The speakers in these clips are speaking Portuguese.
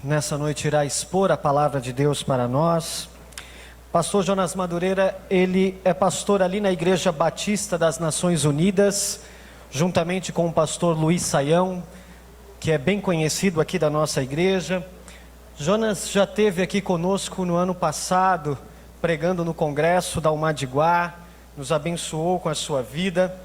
nessa noite irá expor a palavra de Deus para nós. Pastor Jonas Madureira, ele é pastor ali na Igreja Batista das Nações Unidas, juntamente com o pastor Luiz Saião, que é bem conhecido aqui da nossa igreja. Jonas já esteve aqui conosco no ano passado, pregando no congresso da Umadiguá, nos abençoou com a sua vida,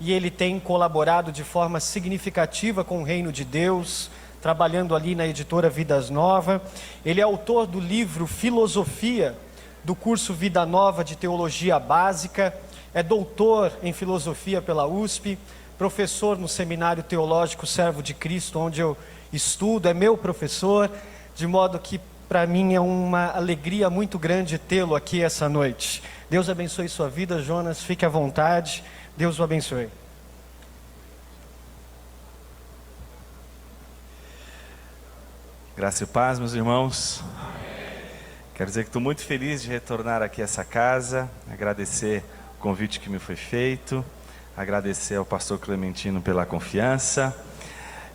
e ele tem colaborado de forma significativa com o reino de Deus, trabalhando ali na editora Vidas Nova. Ele é autor do livro Filosofia, do curso Vida Nova de Teologia Básica, é doutor em filosofia pela USP, professor no Seminário Teológico Servo de Cristo, onde eu estudo, é meu professor, de modo que para mim é uma alegria muito grande tê-lo aqui essa noite. Deus abençoe sua vida, Jonas, fique à vontade, Deus o abençoe. Graça e paz, meus irmãos. Quero dizer que estou muito feliz de retornar aqui a essa casa, agradecer o convite que me foi feito, agradecer ao pastor Clementino pela confiança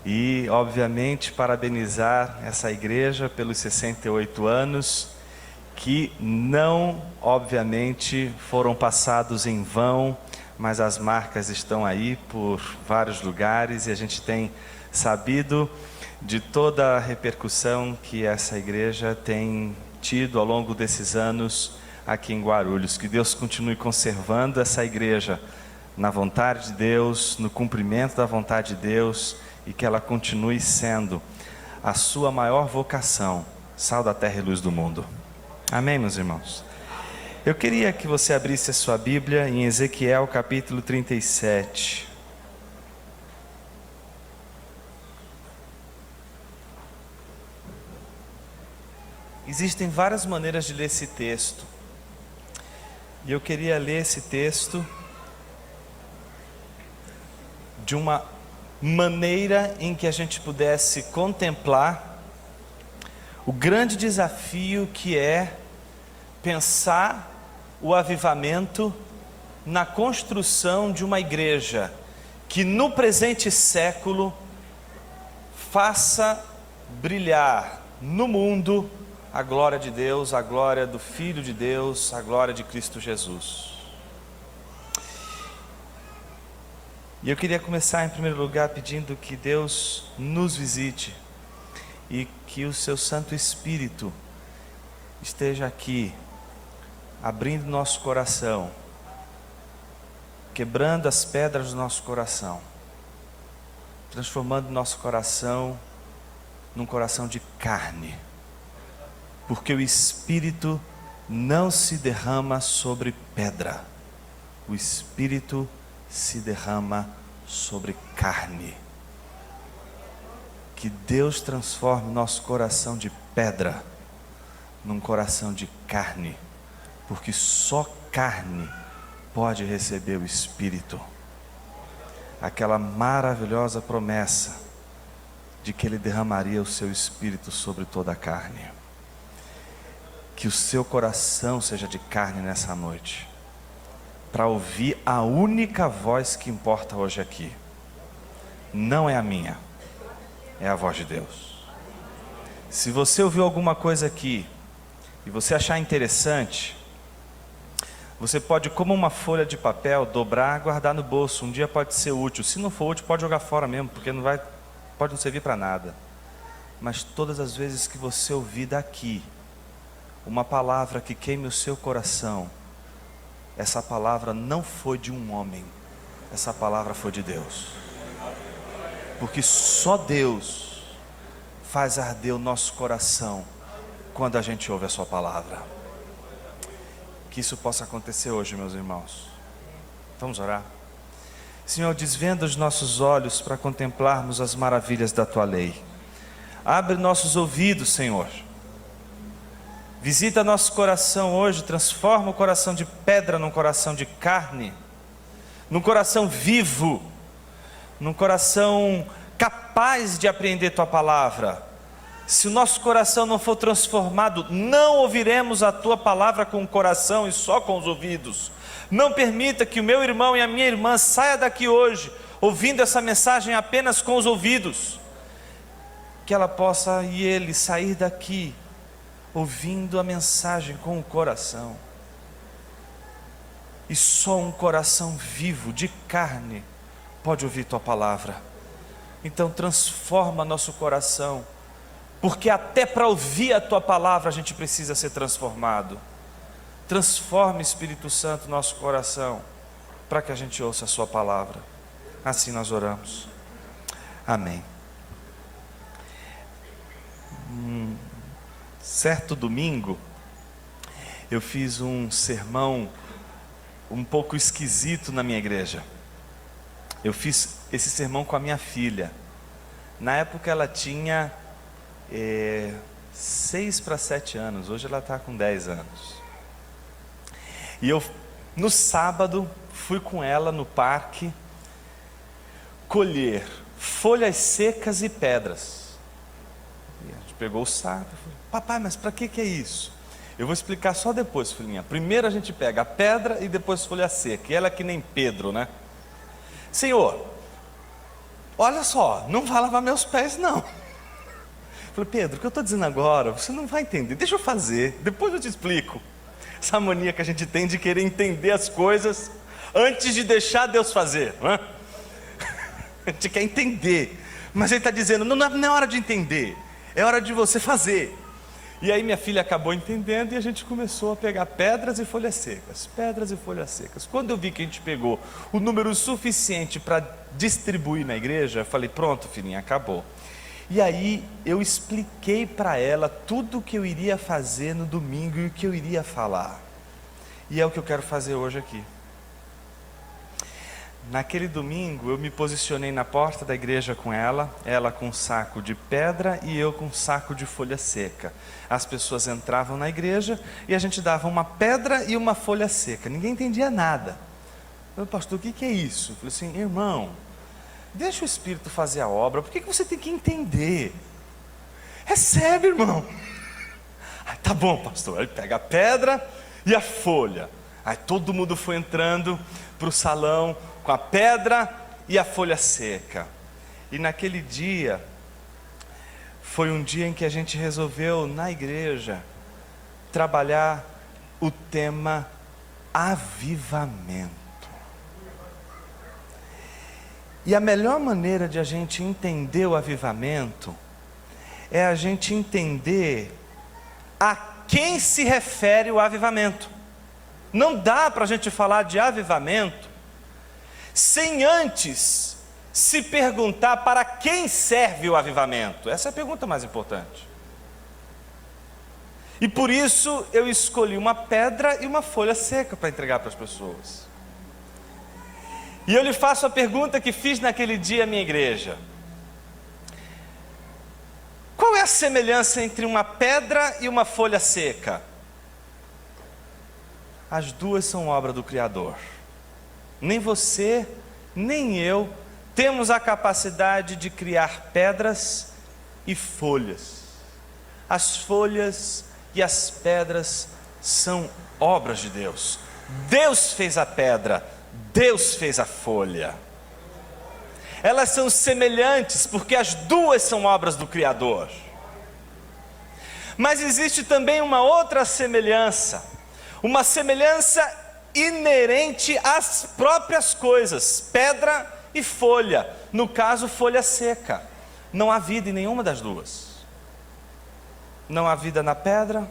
e, obviamente, parabenizar essa igreja pelos 68 anos, que não, obviamente, foram passados em vão, mas as marcas estão aí por vários lugares e a gente tem sabido de toda a repercussão que essa igreja tem tido ao longo desses anos aqui em Guarulhos. Que Deus continue conservando essa igreja na vontade de Deus, no cumprimento da vontade de Deus, e que ela continue sendo a sua maior vocação, sal da terra e luz do mundo. Amém, meus irmãos? Eu queria que você abrisse a sua Bíblia em Ezequiel capítulo 37. Existem várias maneiras de ler esse texto, e eu queria ler esse texto de uma maneira em que a gente pudesse contemplar o grande desafio que é pensar o avivamento na construção de uma igreja que no presente século faça brilhar no mundo a glória de Deus, a glória do Filho de Deus, a glória de Cristo Jesus. E eu queria começar em primeiro lugar pedindo que Deus nos visite e que o seu Santo Espírito esteja aqui, abrindo nosso coração, quebrando as pedras do nosso coração, transformando nosso coração num coração de carne, porque o Espírito não se derrama sobre pedra, o Espírito se derrama sobre carne. Que Deus transforme nosso coração de pedra num coração de carne, porque só carne pode receber o Espírito. Aquela maravilhosa promessa de que Ele derramaria o seu Espírito sobre toda a carne. Que o seu coração seja de carne nessa noite, para ouvir a única voz que importa hoje aqui. Não é a minha, é a voz de Deus. Se você ouviu alguma coisa aqui e você achar interessante, você pode, como uma folha de papel, dobrar e guardar no bolso. Um dia pode ser útil. Se não for útil, pode jogar fora mesmo, porque pode não servir para nada. Mas todas as vezes que você ouvir daqui uma palavra que queime o seu coração, essa palavra não foi de um homem, essa palavra foi de Deus. Porque só Deus faz arder o nosso coração quando a gente ouve a sua palavra. Que isso possa acontecer hoje, meus irmãos. Vamos orar. Senhor, desvenda os nossos olhos para contemplarmos as maravilhas da tua lei. Abre nossos ouvidos, Senhor. Visita nosso coração hoje, transforma o coração de pedra num coração de carne, num coração vivo, num coração capaz de apreender tua palavra. Se o nosso coração não for transformado, não ouviremos a tua palavra com o coração e só com os ouvidos. Não permita que o meu irmão e a minha irmã saia daqui hoje ouvindo essa mensagem apenas com os ouvidos. que ela possa e ele sair daqui ouvindo a mensagem com o coração. E só um coração vivo, de carne, pode ouvir tua palavra. Então transforma nosso coração, porque até para ouvir a tua palavra a gente precisa ser transformado. Transforma, Espírito Santo, nosso coração, para que a gente ouça a sua palavra. Assim nós oramos. Amém. Certo domingo, eu fiz um sermão um pouco esquisito na minha igreja. Eu fiz esse sermão com a minha filha. Na época ela tinha 6 para 7 anos, hoje ela está com 10 anos. E eu, no sábado, fui com ela no parque colher folhas secas e pedras. E a gente pegou o saco e falou: papai, mas para que é isso? Eu vou explicar só depois, filhinha. Primeiro a gente pega a pedra e depois folha seca. E ela é que nem Pedro, né? Senhor, olha só, não vai lavar meus pés não. Eu falei: Pedro, o que eu estou dizendo agora, você não vai entender, deixa eu fazer, depois eu te explico. Essa mania que a gente tem de querer entender as coisas antes de deixar Deus fazer, não é? A gente quer entender, mas ele está dizendo: não é hora de entender, é hora de você fazer. E aí minha filha acabou entendendo e a gente começou a pegar pedras e folhas secas, pedras e folhas secas. Quando eu vi que a gente pegou o número suficiente para distribuir na igreja, eu falei: pronto, filhinha, acabou. E aí eu expliquei para ela tudo o que eu iria fazer no domingo e o que eu iria falar. E é o que eu quero fazer hoje aqui. Naquele domingo eu me posicionei na porta da igreja com ela com um saco de pedra e eu com um saco de folha seca. As pessoas entravam na igreja e a gente dava uma pedra e uma folha seca. Ninguém entendia nada. Eu falei: pastor, o que é isso? Eu falei assim: irmão, deixa o Espírito fazer a obra, por que você tem que entender? Recebe, irmão. Tá bom, pastor. Aí pega a pedra e a folha. Aí todo mundo foi entrando para o salão com a pedra e a folha seca. E naquele dia, foi um dia em que a gente resolveu na igreja trabalhar o tema avivamento. E a melhor maneira de a gente entender o avivamento é a gente entender a quem se refere o avivamento. Não dá para a gente falar de avivamento sem antes se perguntar para quem serve o avivamento. Essa é a pergunta mais importante. E por isso eu escolhi uma pedra e uma folha seca para entregar para as pessoas. E eu lhe faço a pergunta que fiz naquele dia à minha igreja: qual é a semelhança entre uma pedra e uma folha seca? As duas são obra do Criador. Nem você, nem eu temos a capacidade de criar pedras e folhas. As folhas e as pedras são obras de Deus. Deus fez a pedra, Deus fez a folha. Elas são semelhantes porque as duas são obras do Criador. Mas existe também uma outra semelhança, uma semelhança inerente às próprias coisas, pedra e folha, no caso folha seca. Não há vida em nenhuma das duas. Não há vida na pedra,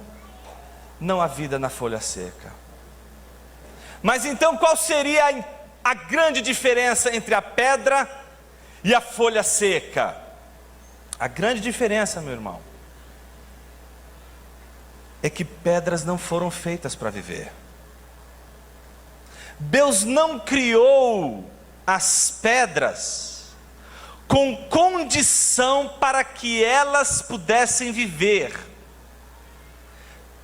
não há vida na folha seca. Mas então qual seria a grande diferença entre a pedra e a folha seca? A grande diferença, meu irmão, é que pedras não foram feitas para viver. Deus não criou as pedras com condição para que elas pudessem viver.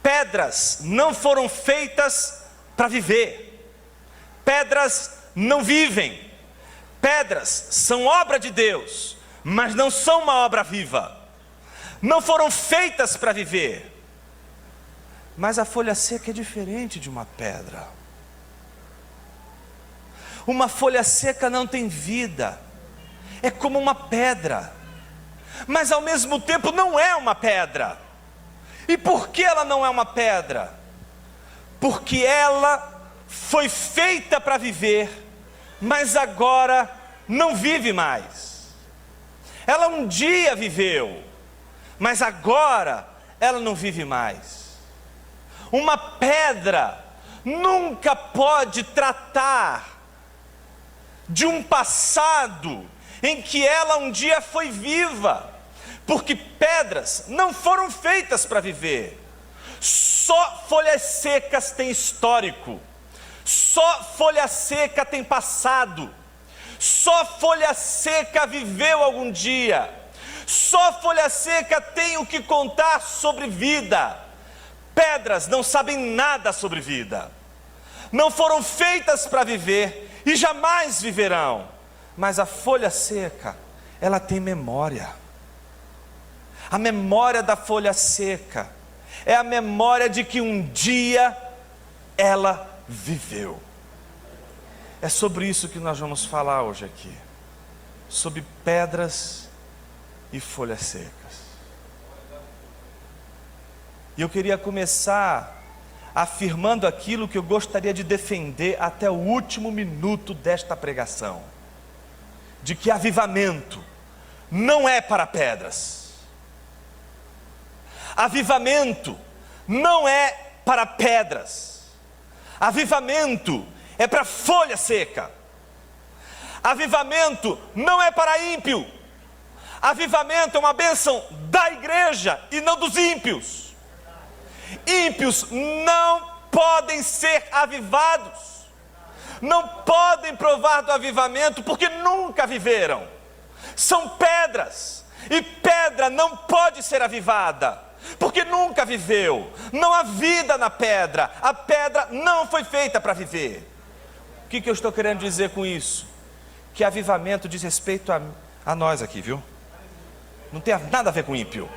Pedras não foram feitas para viver. Pedras não vivem. Pedras são obra de Deus, mas não são uma obra viva. Não foram feitas para viver. Mas a folha seca é diferente de uma pedra. Uma folha seca não tem vida, é como uma pedra. mas ao mesmo tempo não é uma pedra. E por que ela não é uma pedra? Porque ela foi feita para viver, mas agora não vive mais. Ela um dia viveu, mas agora ela não vive mais. Uma pedra nunca pode tratar de um passado em que ela um dia foi viva, porque pedras não foram feitas para viver. Só folhas secas têm histórico, só folha seca tem passado, só folha seca viveu algum dia, só folha seca tem o que contar sobre vida. Pedras não sabem nada sobre vida, não foram feitas para viver e jamais viverão. Mas a folha seca, ela tem memória. A memória da folha seca é a memória de que um dia ela viveu. É sobre isso que nós vamos falar hoje aqui, sobre pedras e folhas secas. E eu queria começar afirmando aquilo que eu gostaria de defender até o último minuto desta pregação, de que avivamento não é para pedras. Avivamento não é para pedras. Avivamento é para folha seca. Avivamento não é para ímpio. Avivamento é uma bênção da igreja e não dos ímpios. Ímpios não podem ser avivados, não podem provar do avivamento porque nunca viveram. São pedras, e pedra não pode ser avivada porque nunca viveu. Não há vida na pedra, a pedra não foi feita para viver. O que eu estou querendo dizer com isso? Que avivamento diz respeito a nós aqui, viu? Não tem nada a ver com ímpio,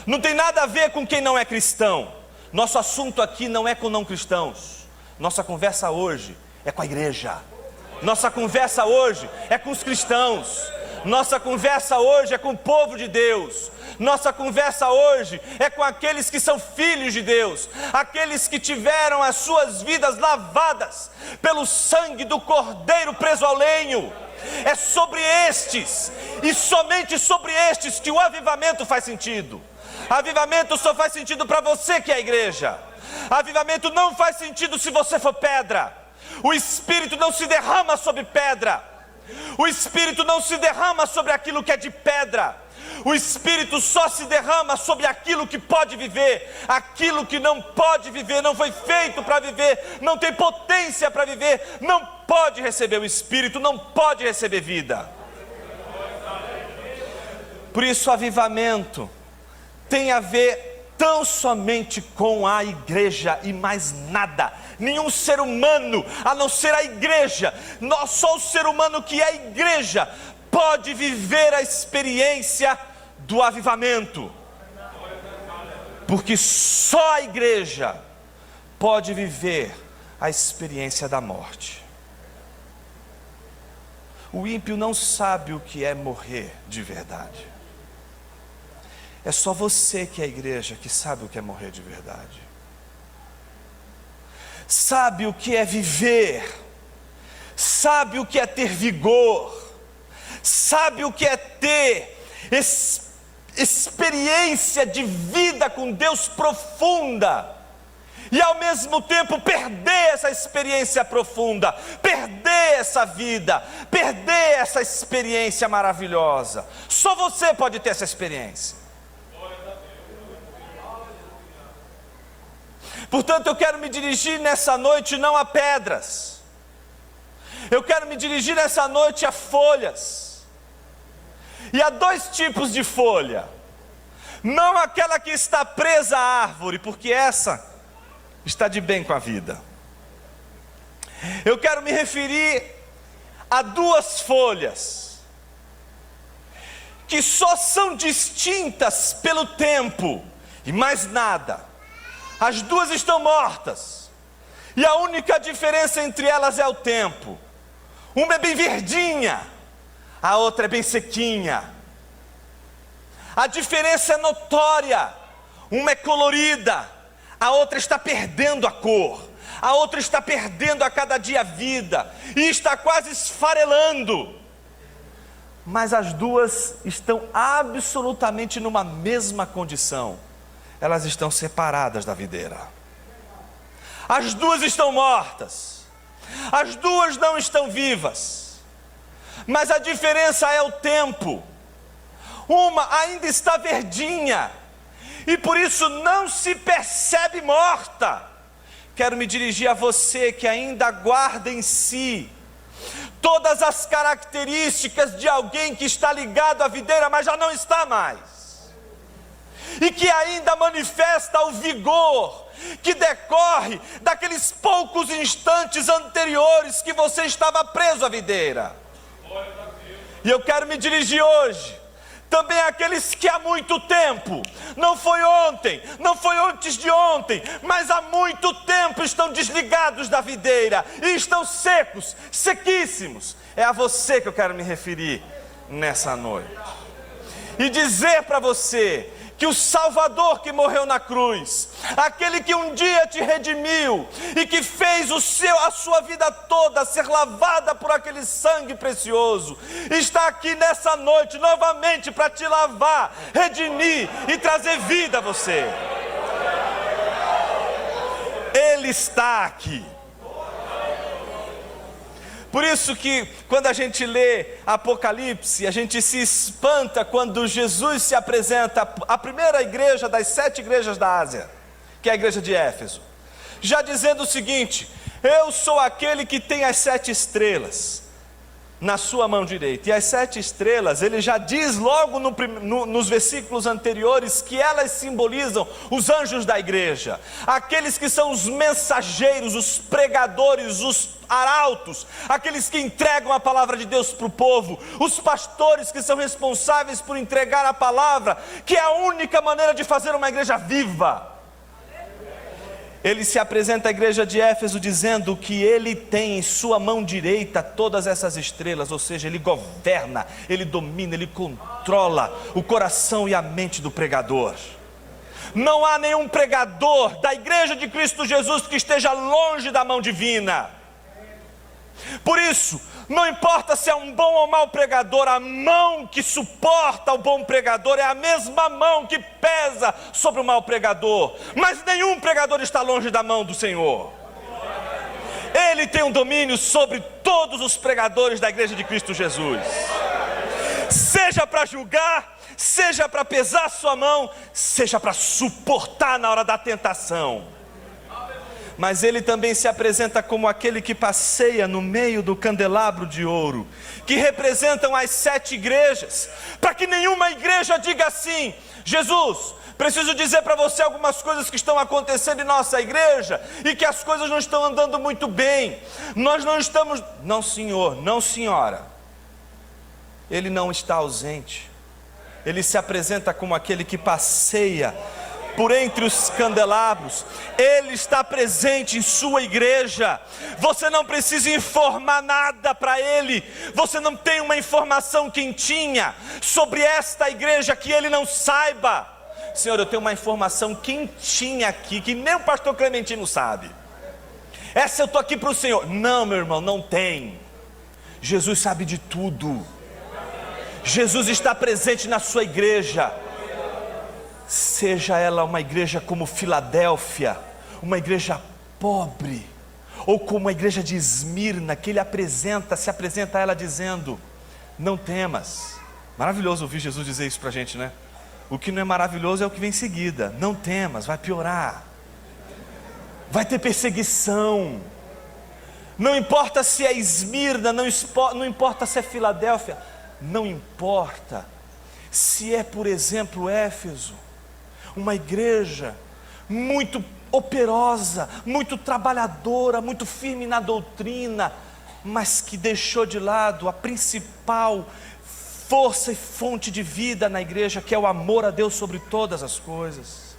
não tem nada a ver com quem não é cristão. Nosso assunto aqui não é com não cristãos. Nossa conversa hoje é com a igreja. Nossa conversa hoje é com os cristãos. Nossa conversa hoje é com o povo de Deus. Nossa conversa hoje é com aqueles que são filhos de Deus, aqueles que tiveram as suas vidas lavadas pelo sangue do Cordeiro preso ao lenho. É sobre estes, e somente sobre estes, que o avivamento faz sentido. Avivamento só faz sentido para você que é a igreja. Avivamento não faz sentido se você for pedra. O Espírito não se derrama sobre pedra. O Espírito não se derrama sobre aquilo que é de pedra. O Espírito só se derrama sobre aquilo que pode viver. Aquilo que não pode viver, não foi feito para viver, não tem potência para viver, não pode receber o Espírito, não pode receber vida. Por isso, avivamento tem a ver tão somente com a igreja e mais nada. Nenhum ser humano, a não ser a igreja, só o ser humano que é a igreja pode viver a experiência do avivamento. Porque só a igreja pode viver a experiência da morte. O ímpio não sabe o que é morrer de verdade. É só você que é a igreja que sabe o que é morrer de verdade. Sabe o que é viver, sabe o que é ter vigor, sabe o que é ter experiência de vida com Deus profunda, e ao mesmo tempo perder essa experiência profunda, perder essa vida, perder essa experiência maravilhosa. Só você pode ter essa experiência. Portanto, eu quero me dirigir nessa noite não a pedras, eu quero me dirigir nessa noite a folhas. E há dois tipos de folha: não aquela que está presa à árvore, porque essa está de bem com a vida. Eu quero me referir a duas folhas que só são distintas pelo tempo e mais nada. As duas estão mortas, e a única diferença entre elas é o tempo. Uma é bem verdinha, a outra é bem sequinha. A diferença é notória. Uma é colorida, a outra está perdendo a cor, a outra está perdendo a cada dia a vida, e está quase esfarelando. Mas as duas estão absolutamente numa mesma condição. Elas estão separadas da videira. As duas estão mortas. As duas não estão vivas. Mas a diferença é o tempo. Uma ainda está verdinha, e por isso não se percebe morta. Quero me dirigir a você que ainda guarda em si todas as características de alguém que está ligado à videira, mas já não está mais, e que ainda manifesta o vigor que decorre daqueles poucos instantes anteriores que você estava preso à videira. E eu quero me dirigir hoje também àqueles que há muito tempo, não foi ontem, não foi antes de ontem, mas há muito tempo estão desligados da videira e estão secos, sequíssimos. É a você que eu quero me referir nessa noite e dizer para você que o Salvador que morreu na cruz, aquele que um dia te redimiu e que fez a sua vida toda ser lavada por aquele sangue precioso, está aqui nessa noite novamente para te lavar, redimir e trazer vida a você. Ele está aqui. Por isso que quando a gente lê Apocalipse, a gente se espanta quando Jesus se apresenta à primeira igreja das 7 igrejas da Ásia, que é a igreja de Éfeso, já dizendo o seguinte: eu sou aquele que tem as 7 estrelas na sua mão direita. E as 7 estrelas, ele já diz logo nos versículos anteriores que elas simbolizam os anjos da igreja, aqueles que são os mensageiros, os pregadores, os arautos, aqueles que entregam a palavra de Deus para o povo, os pastores que são responsáveis por entregar a palavra, que é a única maneira de fazer uma igreja viva. Ele se apresenta à igreja de Éfeso dizendo que ele tem em sua mão direita todas essas estrelas, ou seja, ele governa, ele domina, ele controla o coração e a mente do pregador. Não há nenhum pregador da igreja de Cristo Jesus que esteja longe da mão divina. Por isso, não importa se é um bom ou mau pregador, a mão que suporta o bom pregador é a mesma mão que pesa sobre o mau pregador. Mas nenhum pregador está longe da mão do Senhor. Ele tem um domínio sobre todos os pregadores da igreja de Cristo Jesus. Seja para julgar, seja para pesar sua mão, seja para suportar na hora da tentação. Mas ele também se apresenta como aquele que passeia no meio do candelabro de ouro, que representam as 7 igrejas, para que nenhuma igreja diga assim: Jesus, preciso dizer para você algumas coisas que estão acontecendo em nossa igreja, e que as coisas não estão andando muito bem, nós não estamos... Não, senhor, não, senhora. Ele não está ausente. Ele se apresenta como aquele que passeia por entre os candelabros. Ele está presente em sua igreja. Você não precisa informar nada para ele. Você não tem uma informação quentinha sobre esta igreja que ele não saiba. Senhor, eu tenho uma informação quentinha aqui que nem o pastor Clementino sabe. Essa eu estou aqui para o Senhor. Não, meu irmão, não tem. Jesus sabe de tudo. Jesus está presente na sua igreja. Seja ela uma igreja como Filadélfia, uma igreja pobre, ou como a igreja de Esmirna, que ele se apresenta a ela dizendo: não temas. Maravilhoso ouvir Jesus dizer isso para a gente, né? O que não é maravilhoso é o que vem em seguida. Não temas, vai piorar, vai ter perseguição. Não importa se é Esmirna, não importa se é Filadélfia, não importa se é, por exemplo, Éfeso, uma igreja muito operosa, muito trabalhadora, muito firme na doutrina, mas que deixou de lado a principal força e fonte de vida na igreja, que é o amor a Deus sobre todas as coisas.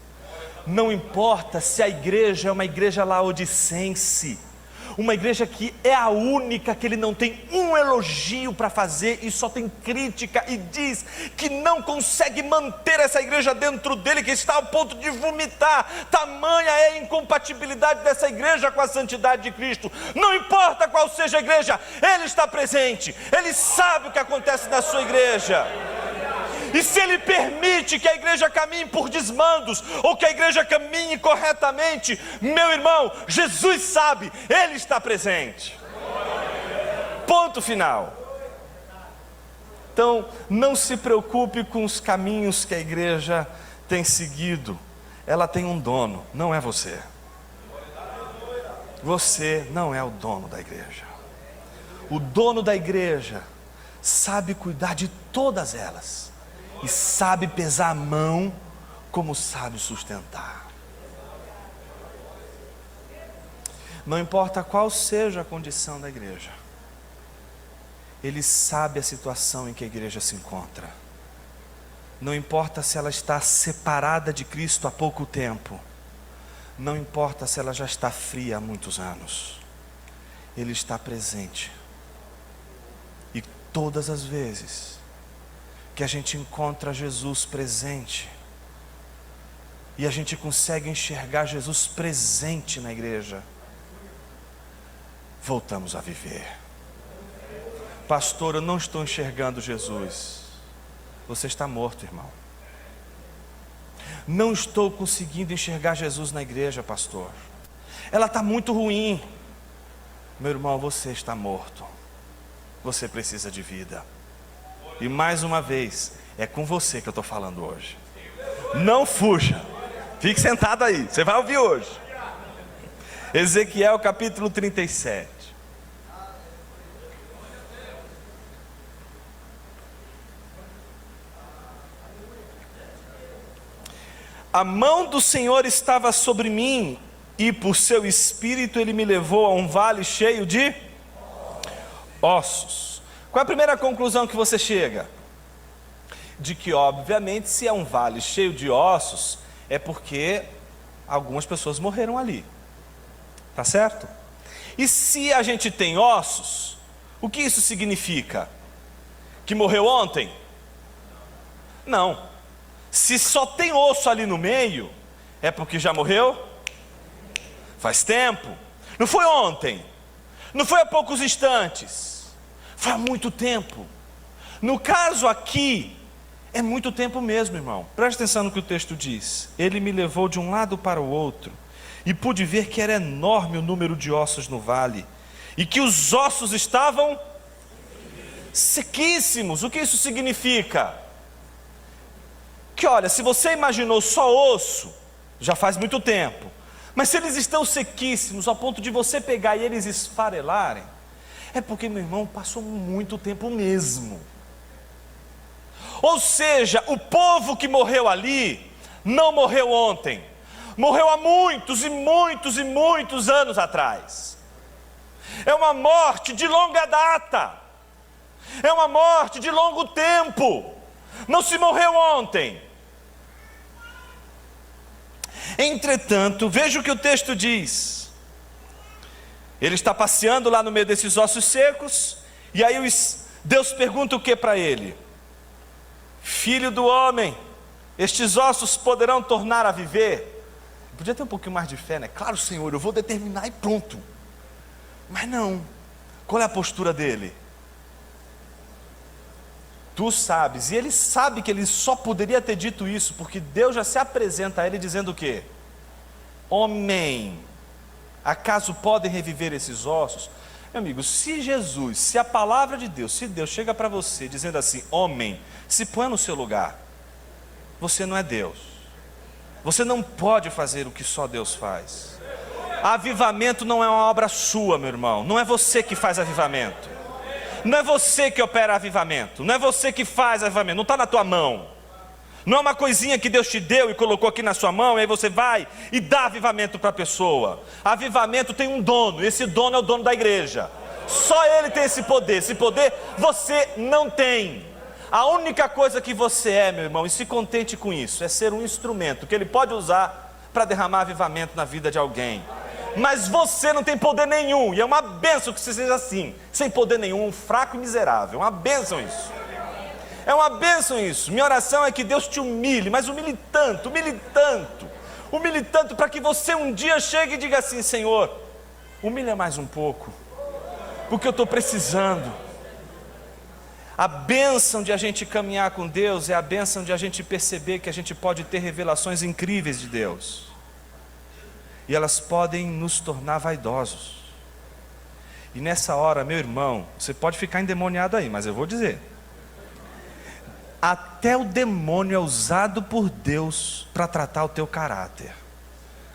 Não importa se a igreja é uma igreja laodicense, Uma igreja que é a única que ele não tem um elogio para fazer e só tem crítica, e diz que não consegue manter essa igreja dentro dele, que está ao ponto de vomitar. Tamanha é a incompatibilidade dessa igreja com a santidade de Cristo. Não importa qual seja a igreja, ele está presente, ele sabe o que acontece na sua igreja. E se ele permite que a igreja caminhe por desmandos, ou que a igreja caminhe corretamente, meu irmão, Jesus sabe, ele está presente. Ponto final. Então, não se preocupe com os caminhos que a igreja tem seguido. Ela tem um dono, não é você. Você não é o dono da igreja. O dono da igreja sabe cuidar de todas elas. E sabe pesar a mão, como sabe sustentar. Não importa qual seja a condição da igreja, ele sabe a situação em que a igreja se encontra. Não importa se ela está separada de Cristo há pouco tempo, não importa se ela já está fria há muitos anos, ele está presente. E todas as vezes que a gente encontra Jesus presente, e a gente consegue enxergar Jesus presente na igreja, voltamos a viver. Pastor, eu não estou enxergando Jesus. Você está morto, irmão. Não estou conseguindo enxergar Jesus na igreja, pastor. Ela está muito ruim. Meu irmão, você está morto. Você precisa de vida. E mais uma vez, é com você que eu estou falando hoje. Não fuja. Fique sentado aí, você vai ouvir hoje. Ezequiel capítulo 37. A mão do Senhor estava sobre mim, e por seu espírito ele me levou a um vale cheio de ossos. Qual é a primeira conclusão que você chega? De que, obviamente, se é um vale cheio de ossos, é porque algumas pessoas morreram ali. Tá certo? E se a gente tem ossos, o que isso significa? Que morreu ontem? Não. Se só tem osso ali no meio, é porque já morreu faz tempo. Não foi ontem, não foi há poucos instantes, foi há muito tempo. No caso aqui, é muito tempo mesmo, irmão. Preste atenção no que o texto diz. Ele me levou de um lado para o outro, e pude ver que era enorme o número de ossos no vale, e que os ossos estavam sequíssimos. O que isso significa? Que olha, se você imaginou só osso, já faz muito tempo. Mas se eles estão sequíssimos ao ponto de você pegar e eles esfarelarem, é porque, meu irmão, passou muito tempo mesmo. Ou seja, o povo que morreu ali, não morreu ontem, morreu há muitos e muitos e muitos anos atrás. É uma morte de longa data, é uma morte de longo tempo, não se morreu ontem. Entretanto, veja o que o texto diz. Ele está passeando lá no meio desses ossos secos, e aí Deus pergunta o que para ele? Filho do homem, estes ossos poderão tornar a viver? Podia ter um pouquinho mais de fé, né? Claro, Senhor, eu vou determinar e pronto. Mas não. Qual é a postura dele? Tu sabes, e ele sabe que ele só poderia ter dito isso, porque Deus já se apresenta a ele dizendo o quê? Homem, acaso podem reviver esses ossos? Meu amigo, se a palavra de Deus, se Deus chega para você dizendo assim, homem, se põe no seu lugar, você não é Deus, você não pode fazer o que só Deus faz. Avivamento não é uma obra sua, meu irmão, não é você que faz avivamento, não é você que opera avivamento, não é você que faz avivamento, não está na tua mão, não é uma coisinha que Deus te deu e colocou aqui na sua mão, e aí você vai e dá avivamento para a pessoa. Avivamento tem um dono, esse dono é o dono da igreja, só ele tem esse poder você não tem. A única coisa que você é, meu irmão, e se contente com isso, é ser um instrumento que ele pode usar para derramar avivamento na vida de alguém. Mas você não tem poder nenhum, e é uma bênção que você seja assim, sem poder nenhum, fraco e miserável. É uma bênção isso. É uma bênção isso. Minha oração é que Deus te humilhe, mas humilhe tanto, para que você um dia chegue e diga assim: Senhor, humilha mais um pouco, porque eu estou precisando. A bênção de a gente caminhar com Deus é a bênção de a gente perceber que a gente pode ter revelações incríveis de Deus, e elas podem nos tornar vaidosos. E nessa hora, meu irmão, você pode ficar endemoniado aí, mas eu vou dizer: até o demônio é usado por Deus para tratar o teu caráter.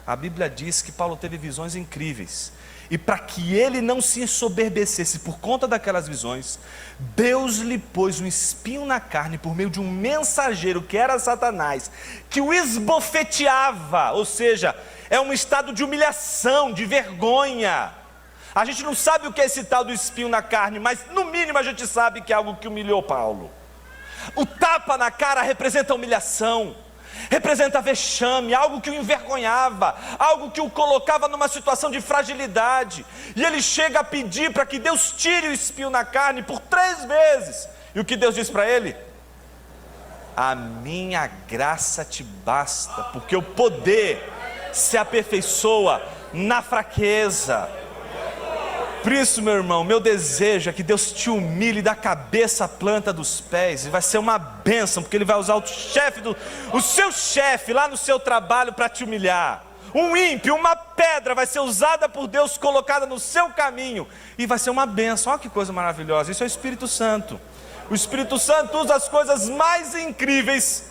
A Bíblia diz que Paulo teve visões incríveis, e para que ele não se ensoberbecesse por conta daquelas visões, Deus lhe pôs um espinho na carne por meio de um mensageiro que era Satanás, que o esbofeteava, ou seja, é um estado de humilhação, de vergonha. A gente não sabe o que é esse tal do espinho na carne, mas no mínimo a gente sabe que é algo que humilhou Paulo. O tapa na cara representa humilhação, representa vexame, algo que o envergonhava, algo que o colocava numa situação de fragilidade. E ele chega a pedir para que Deus tire o espinho na carne por 3 vezes. E o que Deus diz para ele? A minha graça te basta, porque o poder se aperfeiçoa na fraqueza. Por isso, meu irmão, meu desejo é que Deus te humilhe da cabeça à planta dos pés, e vai ser uma bênção, porque Ele vai usar o seu chefe lá no seu trabalho para te humilhar. Um ímpio, uma pedra vai ser usada por Deus, colocada no seu caminho, e vai ser uma bênção. Olha que coisa maravilhosa, isso é o Espírito Santo. O Espírito Santo usa as coisas mais incríveis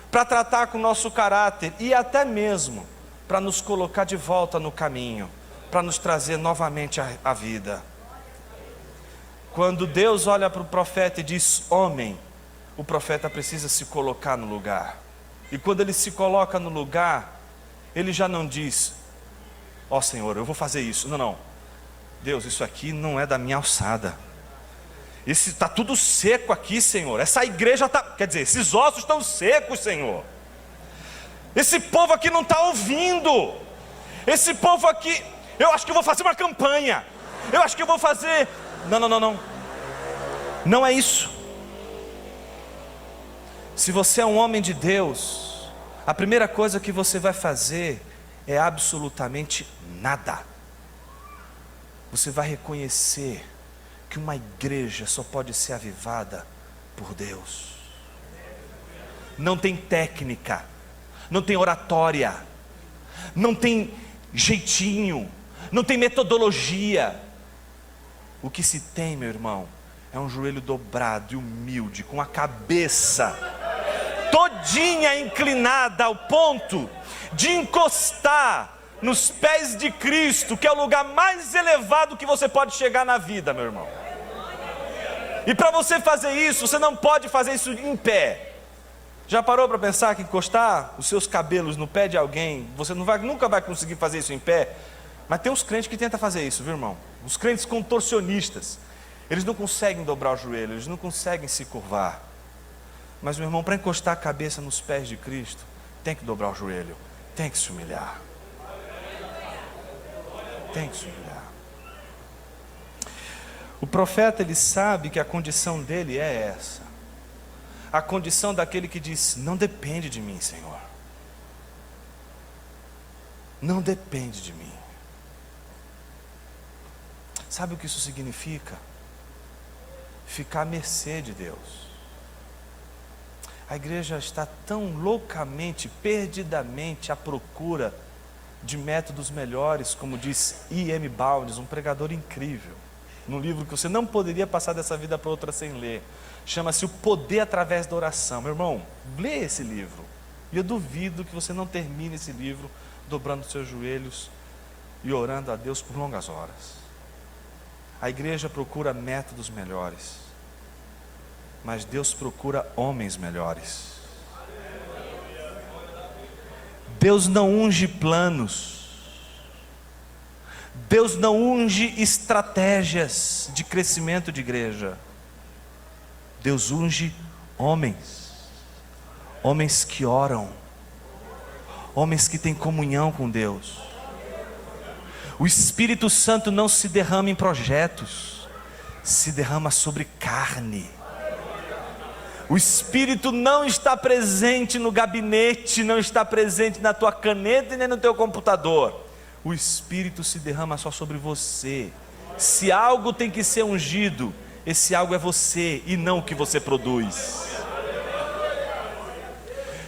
para tratar com o nosso caráter, e até mesmo para nos colocar de volta no caminho, para nos trazer novamente a vida. Quando Deus olha para o profeta e diz homem, o profeta precisa se colocar no lugar. E quando ele se coloca no lugar, ele já não diz: ó Senhor, eu vou fazer isso. Não, Deus, isso aqui não é da minha alçada. Está tudo seco aqui, Senhor. Essa igreja está, quer dizer, esses ossos estão secos, Senhor. Esse povo aqui não está ouvindo. Esse povo aqui, eu acho que eu vou fazer uma campanha. Eu acho que eu vou fazer. Não. Não é isso. Se você é um homem de Deus, a primeira coisa que você vai fazer é absolutamente nada. Você vai reconhecer que uma igreja só pode ser avivada por Deus. Não tem técnica, não tem oratória, não tem jeitinho, não tem metodologia. O que se tem, meu irmão, é um joelho dobrado e humilde, com a cabeça todinha inclinada ao ponto de encostar nos pés de Cristo, que é o lugar mais elevado que você pode chegar na vida, meu irmão. E para você fazer isso, você não pode fazer isso em pé. Já parou para pensar que encostar os seus cabelos no pé de alguém, você nunca vai conseguir fazer isso em pé? Mas tem uns crentes que tentam fazer isso, viu, irmão? Os crentes contorcionistas, eles não conseguem dobrar o joelho, eles não conseguem se curvar. Mas, meu irmão, para encostar a cabeça nos pés de Cristo, tem que dobrar o joelho, tem que se humilhar. Tem que se humilhar. O profeta, ele sabe que a condição dele é essa. A condição daquele que diz: não depende de mim, Senhor. Não depende de mim. Sabe o que isso significa? Ficar à mercê de Deus. A igreja está tão loucamente, perdidamente à procura de métodos melhores, como diz I.M. Bounds, um pregador incrível, num livro que você não poderia passar dessa vida para outra sem ler. Chama-se O Poder Através da Oração. Meu irmão, lê esse livro. E eu duvido que você não termine esse livro dobrando seus joelhos e orando a Deus por longas horas. A igreja procura métodos melhores, mas Deus procura homens melhores. Deus não unge planos, Deus não unge estratégias de crescimento de igreja. Deus unge homens, homens que oram, homens que têm comunhão com Deus. O Espírito Santo não se derrama em projetos, se derrama sobre carne. O Espírito não está presente no gabinete, não está presente na tua caneta e nem no teu computador. O Espírito se derrama só sobre você. Se algo tem que ser ungido, esse algo é você e não o que você produz.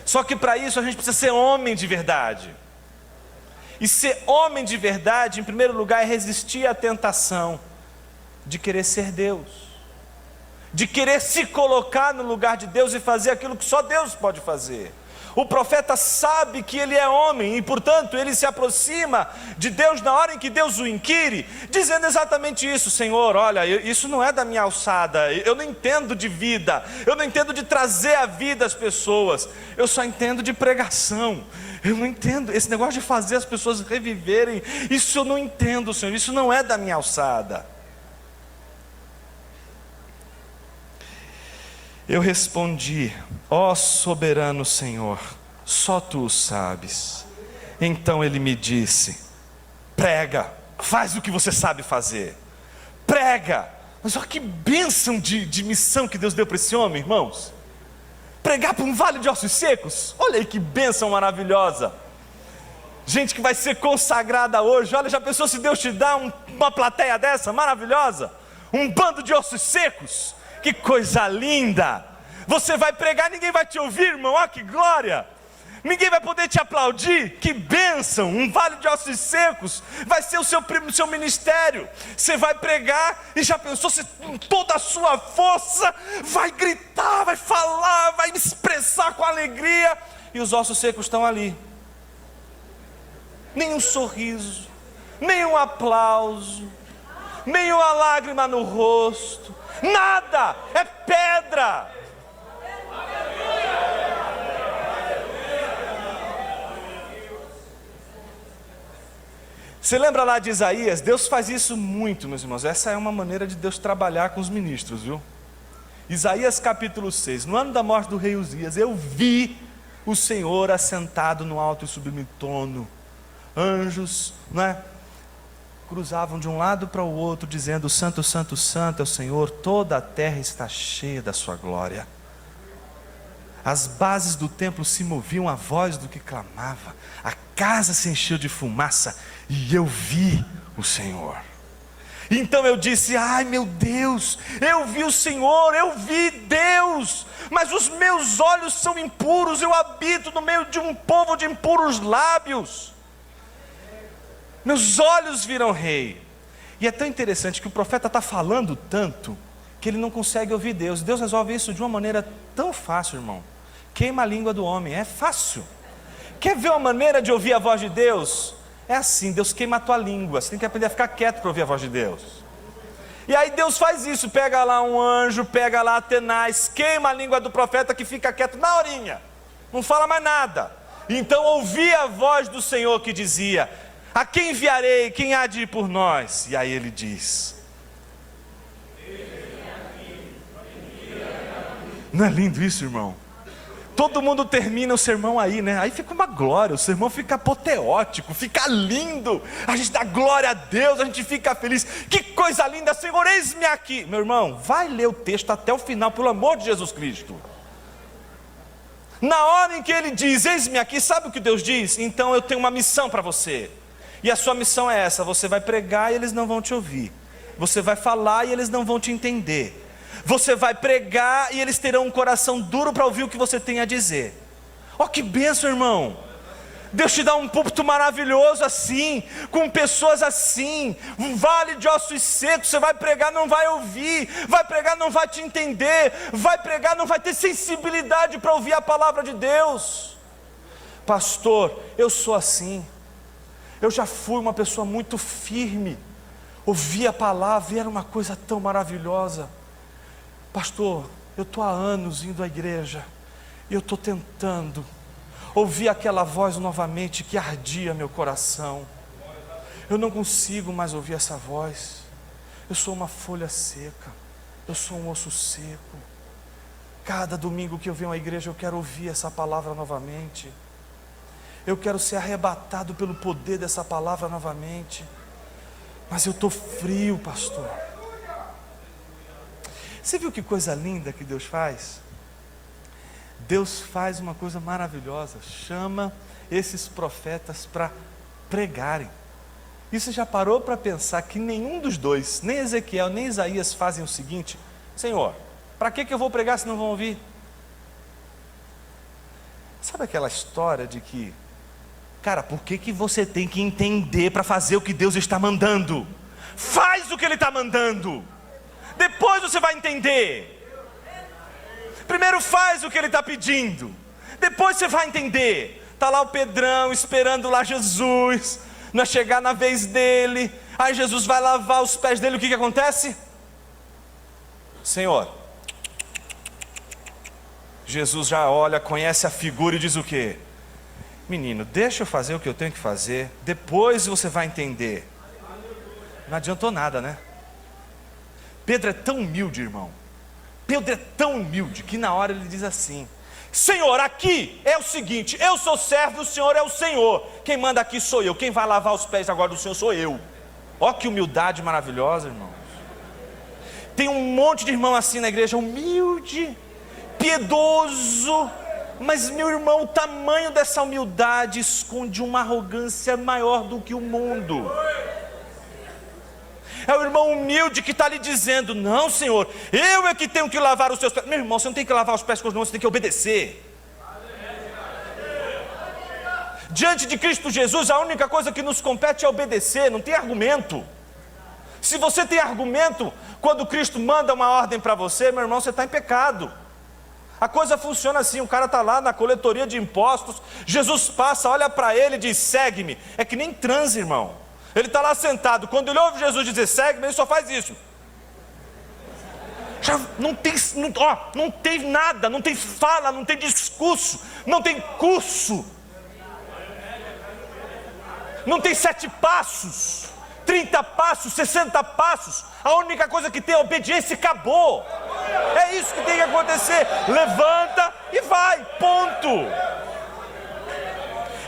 Só que para isso a gente precisa ser homem de verdade. E ser homem de verdade, em primeiro lugar, é resistir à tentação de querer ser Deus, de querer se colocar no lugar de Deus e fazer aquilo que só Deus pode fazer. O profeta sabe que ele é homem e, portanto, ele se aproxima de Deus na hora em que Deus o inquire, dizendo exatamente isso: Senhor, olha, isso não é da minha alçada, eu não entendo de vida, eu não entendo de trazer a vida às pessoas, eu só entendo de pregação, eu não entendo, esse negócio de fazer as pessoas reviverem, isso eu não entendo, Senhor, isso não é da minha alçada. Eu respondi: ó soberano Senhor, só tu o sabes. Então ele me disse: prega, faz o que você sabe fazer, prega. Mas olha que bênção de missão que Deus deu para esse homem, irmãos. Pregar para um vale de ossos secos, olha aí que bênção maravilhosa. Gente que vai ser consagrada hoje, olha, já pensou se Deus te dá uma plateia dessa, maravilhosa? Um bando de ossos secos. Que coisa linda! Você vai pregar, ninguém vai te ouvir, irmão, olha que glória! Ninguém vai poder te aplaudir, que bênção! Um vale de ossos secos vai ser o seu ministério. Você vai pregar e já pensou, se com toda a sua força vai gritar, vai falar, vai expressar com alegria, e os ossos secos estão ali. Nem um sorriso, nem um aplauso, nem uma lágrima no rosto, nada, é pedra. Você lembra lá de Isaías? Deus faz isso muito, meus irmãos. Essa é uma maneira de Deus trabalhar com os ministros, viu? Isaías capítulo 6. No ano da morte do rei Uzias, eu vi o Senhor assentado no alto e sublime trono. Anjos, não é? Cruzavam de um lado para o outro, dizendo: Santo, Santo, Santo é o Senhor, toda a terra está cheia da sua glória. As bases do templo se moviam à voz do que clamava, a casa se encheu de fumaça, e eu vi o Senhor. Então eu disse: ai meu Deus, eu vi o Senhor, eu vi Deus, mas os meus olhos são impuros, eu habito no meio de um povo de impuros lábios. Meus olhos viram rei. E é tão interessante que o profeta está falando tanto que ele não consegue ouvir Deus. Deus resolve isso de uma maneira tão fácil, irmão. Queima a língua do homem, é fácil. Quer ver uma maneira de ouvir a voz de Deus? É assim, Deus queima a tua língua. Você tem que aprender a ficar quieto para ouvir a voz de Deus. E aí Deus faz isso, pega lá um anjo, pega lá Atenaz, queima a língua do profeta, que fica quieto na horinha, não fala mais nada. Então ouvi a voz do Senhor que dizia: a quem enviarei? Quem há de ir por nós? E aí ele diz: não é lindo isso, irmão? Todo mundo termina o sermão aí, né? Aí fica uma glória, o sermão fica apoteótico, fica lindo. A gente dá glória a Deus, a gente fica feliz. Que coisa linda, Senhor, eis-me aqui. Meu irmão, vai ler o texto até o final, pelo amor de Jesus Cristo. Na hora em que ele diz: eis-me aqui, sabe o que Deus diz? Então eu tenho uma missão para você. E a sua missão é essa: você vai pregar e eles não vão te ouvir. Você vai falar e eles não vão te entender. Você vai pregar e eles terão um coração duro para ouvir o que você tem a dizer. Ó, que bênção, irmão. Deus te dá um púlpito maravilhoso assim, com pessoas assim, um vale de ossos secos. Você vai pregar, não vai ouvir, vai pregar, não vai te entender, vai pregar, não vai ter sensibilidade para ouvir a palavra de Deus. Pastor, eu sou assim. Eu já fui uma pessoa muito firme, ouvi a palavra e era uma coisa tão maravilhosa. Pastor, eu estou há anos indo à igreja e eu estou tentando ouvir aquela voz novamente que ardia meu coração. Eu não consigo mais ouvir essa voz. Eu sou uma folha seca, eu sou um osso seco. Cada domingo que eu venho à igreja eu quero ouvir essa palavra novamente. Eu quero ser arrebatado pelo poder dessa palavra novamente. Mas eu estou frio, pastor. Você viu que coisa linda que Deus faz? Deus faz uma coisa maravilhosa, chama esses profetas para pregarem. E você já parou para pensar que nenhum dos dois, nem Ezequiel, nem Isaías, fazem o seguinte: Senhor, para que eu vou pregar se não vão ouvir? Sabe aquela história de que, cara, por que você tem que entender para fazer o que Deus está mandando? Faz o que Ele está mandando, depois você vai entender. Primeiro faz o que Ele está pedindo, depois você vai entender. Está lá o Pedrão esperando lá Jesus, não chegar na vez dele. Aí Jesus vai lavar os pés dele. O que acontece? Senhor, Jesus já olha, conhece a figura e diz o quê? Menino, deixa eu fazer o que eu tenho que fazer, depois você vai entender. Não adiantou nada, né? Pedro é tão humilde, irmão. Pedro é tão humilde que na hora ele diz assim: Senhor, aqui é o seguinte, eu sou servo, o Senhor é o Senhor. Quem manda aqui sou eu, quem vai lavar os pés agora do Senhor sou eu. Ó que humildade maravilhosa, irmãos. Tem um monte de irmão assim na igreja, humilde, piedoso, mas meu irmão, o tamanho dessa humildade esconde uma arrogância maior do que o mundo. É o irmão humilde que está lhe dizendo: não, Senhor, eu é que tenho que lavar os seus pés. Meu irmão, você não tem que lavar os pés com os mãos, você tem que obedecer. Diante de Cristo Jesus, a única coisa que nos compete é obedecer, não tem argumento. Se você tem argumento, quando Cristo manda uma ordem para você, meu irmão, você está em pecado. A coisa funciona assim: o cara está lá na coletoria de impostos, Jesus passa, olha para ele e diz: segue-me. É que nem transe, irmão. Ele está lá sentado, quando ele ouve Jesus dizer segue-me, ele só faz isso. Já não tem nada, não tem fala, não tem discurso, não tem curso, não tem 7 passos, 30 passos, 60 passos. A única coisa que tem é obediência e acabou. É isso que tem que acontecer. Levanta e vai, ponto.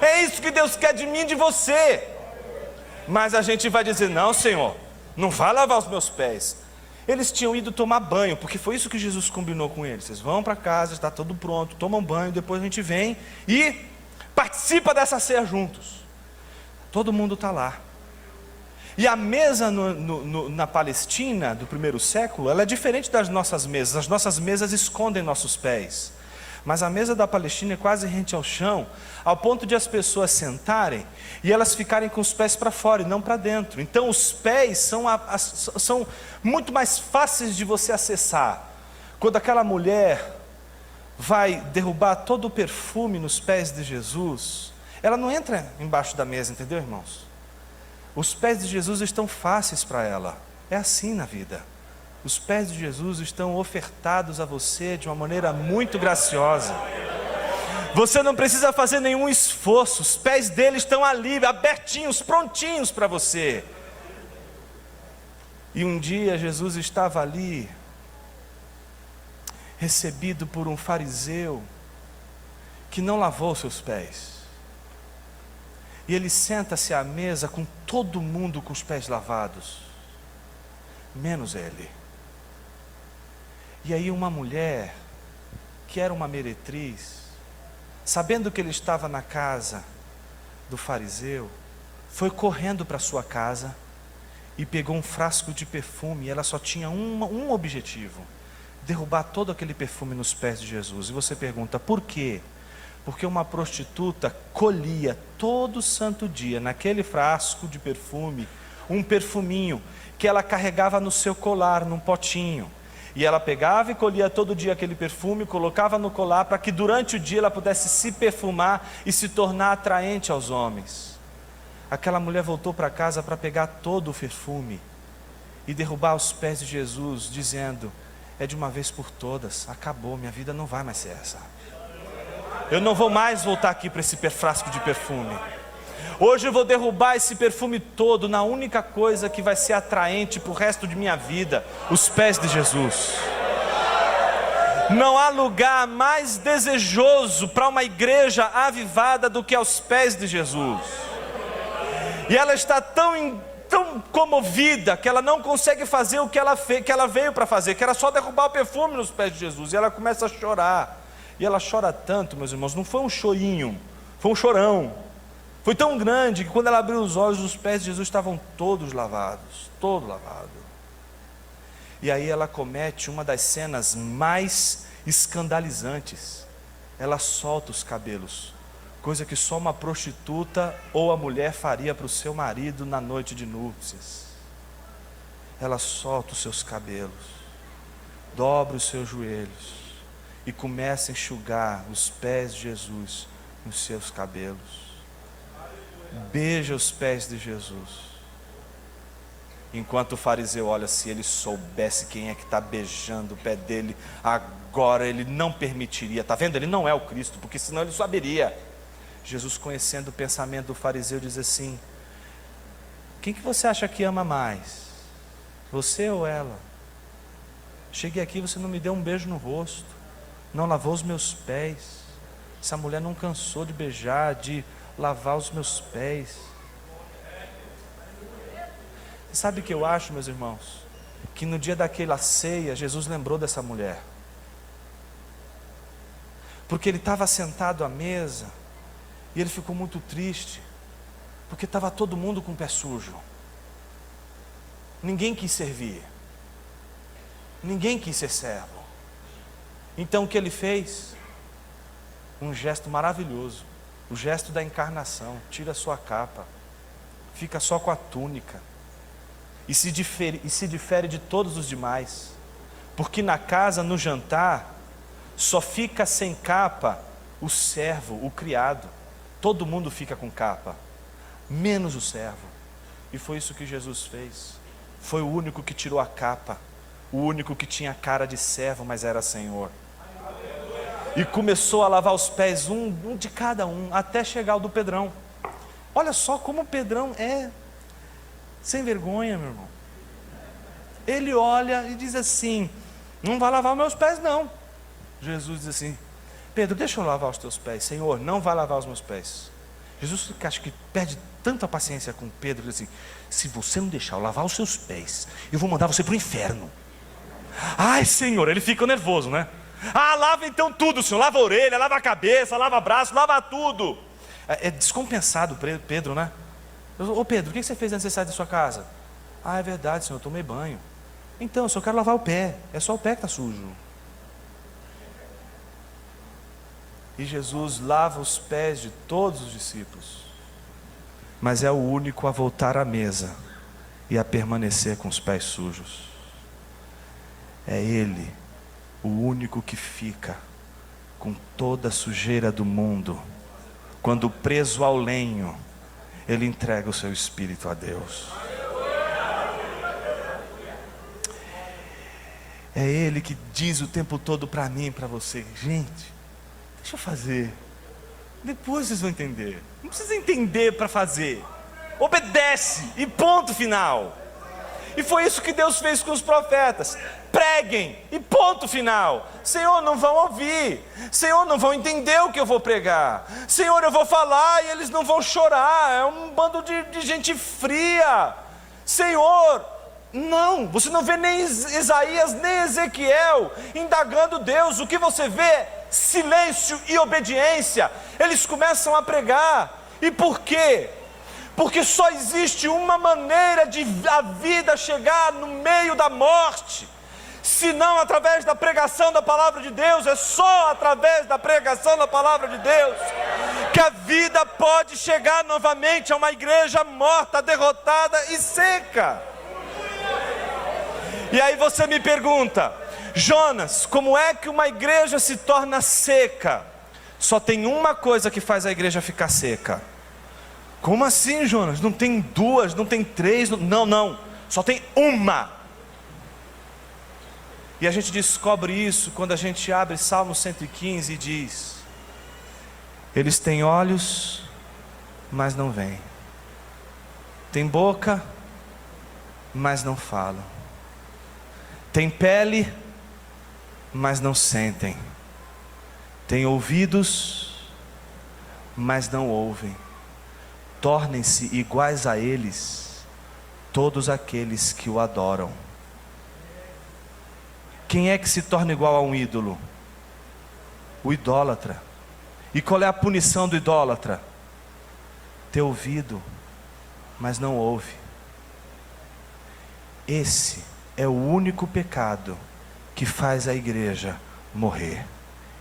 É isso que Deus quer de mim e de você. Mas a gente vai dizer: não, Senhor, não vai lavar os meus pés. Eles tinham ido tomar banho, porque foi isso que Jesus combinou com eles. Vocês vão para casa, está tudo pronto, tomam banho, depois a gente vem e participa dessa ceia juntos. Todo mundo está lá. E a mesa na Palestina do primeiro século, ela é diferente das nossas mesas. As nossas mesas escondem nossos pés, mas a mesa da Palestina é quase rente ao chão, ao ponto de as pessoas sentarem e elas ficarem com os pés para fora e não para dentro. Então os pés são muito mais fáceis de você acessar. Quando aquela mulher vai derrubar todo o perfume nos pés de Jesus, ela não entra embaixo da mesa, entendeu, irmãos? Os pés de Jesus estão fáceis para ela. É assim na vida. Os pés de Jesus estão ofertados a você de uma maneira muito graciosa. Você não precisa fazer nenhum esforço. Os pés dele estão ali, abertinhos, prontinhos para você. E um dia Jesus estava ali, recebido por um fariseu que não lavou seus pés. E ele senta-se à mesa com todo mundo com os pés lavados, menos ele. E aí uma mulher, que era uma meretriz, sabendo que ele estava na casa do fariseu, foi correndo para sua casa e pegou um frasco de perfume. E ela só tinha um objetivo: derrubar todo aquele perfume nos pés de Jesus. E você pergunta, por quê? Porque uma prostituta colhia todo santo dia naquele frasco de perfume um perfuminho que ela carregava no seu colar, num potinho. E ela pegava e colhia todo dia aquele perfume, colocava no colar para que durante o dia ela pudesse se perfumar e se tornar atraente aos homens. Aquela mulher voltou para casa para pegar todo o perfume e derrubar os pés de Jesus, dizendo: é de uma vez por todas, acabou, minha vida não vai mais ser essa. Eu não vou mais voltar aqui para esse frasco de perfume. Hoje eu vou derrubar esse perfume todo na única coisa que vai ser atraente para o resto de minha vida: os pés de Jesus. Não há lugar mais desejoso para uma igreja avivada do que aos pés de Jesus. E ela está tão tão comovida que ela não consegue fazer o que ela veio para fazer, que era só derrubar o perfume nos pés de Jesus. E ela começa a chorar. E ela chora tanto, meus irmãos, não foi um chorinho, foi um chorão. Foi tão grande que quando ela abriu os olhos, os pés de Jesus estavam todos lavados, todo lavado. E aí ela comete uma das cenas mais escandalizantes. Ela solta os cabelos, coisa que só uma prostituta ou a mulher faria para o seu marido na noite de núpcias. Ela solta os seus cabelos, dobra os seus joelhos e começa a enxugar os pés de Jesus nos seus cabelos. Beija os pés de Jesus. Enquanto o fariseu olha, se ele soubesse quem é que está beijando o pé dele, agora ele não permitiria. Está vendo? Ele não é o Cristo, porque senão ele saberia. Jesus, conhecendo o pensamento do fariseu, diz assim: quem que você acha que ama mais? Você ou ela? Cheguei aqui, você não me deu um beijo no rosto, não lavou os meus pés. Essa mulher não cansou de beijar, de lavar os meus pés. Sabe o que eu acho, meus irmãos? Que no dia daquela ceia, Jesus lembrou dessa mulher. Porque ele estava sentado à mesa e ele ficou muito triste, porque estava todo mundo com o pé sujo. Ninguém quis servir, ninguém quis ser servo. Então o que ele fez? Um gesto maravilhoso, o gesto da encarnação. Tira a sua capa, fica só com a túnica, e se difere de todos os demais, porque na casa, no jantar, só fica sem capa o servo, o criado. Todo mundo fica com capa, menos o servo. E foi isso que Jesus fez. Foi o único que tirou a capa, o único que tinha cara de servo, mas era Senhor. E começou a lavar os pés, um de cada um, até chegar o do Pedrão. Olha só como o Pedrão é sem vergonha, meu irmão. Ele olha e diz assim: não vai lavar os meus pés não. Jesus diz assim: Pedro, deixa eu lavar os teus pés. Senhor, não vai lavar os meus pés. Jesus, acho que perde tanta paciência com Pedro, diz assim: se você não deixar eu lavar os seus pés, eu vou mandar você para o inferno. Ai, Senhor, ele fica nervoso, né? Ah, lava então tudo, Senhor. Lava a orelha, lava a cabeça, lava o braço, lava tudo. É descompensado Pedro, né? Ô Pedro, o que você fez antes de sair da sua casa? Ah, é verdade, Senhor, eu tomei banho. Então, eu só quero lavar o pé. É só o pé que está sujo. E Jesus lava os pés de todos os discípulos, mas é o único a voltar à mesa e a permanecer com os pés sujos. É Ele, o único que fica com toda a sujeira do mundo. Quando preso ao lenho, Ele entrega o seu espírito a Deus. É Ele que diz o tempo todo para mim e para você: gente, deixa eu fazer, depois vocês vão entender. Não precisa entender para fazer, obedece e ponto final. E foi isso que Deus fez com os profetas: preguem e ponto final. Senhor, não vão ouvir, Senhor, não vão entender o que eu vou pregar, Senhor, eu vou falar e eles não vão chorar, é um bando de gente fria. Senhor, não, você não vê nem Isaías nem Ezequiel indagando Deus. O que você vê? Silêncio e obediência. Eles começam a pregar. E por quê? Porque só existe uma maneira de a vida chegar no meio da morte, senão através da pregação da palavra de Deus. É só através da pregação da palavra de Deus que a vida pode chegar novamente a uma igreja morta, derrotada e seca. E aí você me pergunta: Jonas, como é que uma igreja se torna seca? Só tem uma coisa que faz a igreja ficar seca. Como assim, Jonas? Não tem duas, não tem três, não, só tem uma. E a gente descobre isso quando a gente abre Salmo 115 e diz: eles têm olhos, mas não veem, têm boca, mas não falam, têm pele, mas não sentem, têm ouvidos, mas não ouvem. Tornem-se iguais a eles, todos aqueles que o adoram. Quem é que se torna igual a um ídolo? O idólatra. E qual é a punição do idólatra? Ter ouvido, mas não ouve. Esse é o único pecado que faz a igreja morrer.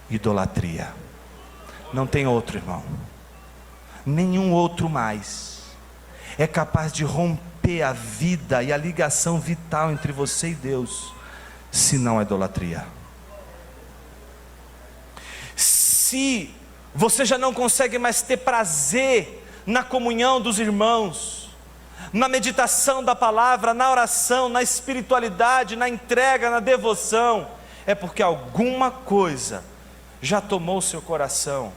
Idolatria. Não tem outro, irmão. Nenhum outro mais é capaz de romper a vida e a ligação vital entre você e Deus, se não a idolatria. Se você já não consegue mais ter prazer na comunhão dos irmãos, na meditação da palavra, na oração, na espiritualidade, na entrega, na devoção, é porque alguma coisa já tomou o seu coração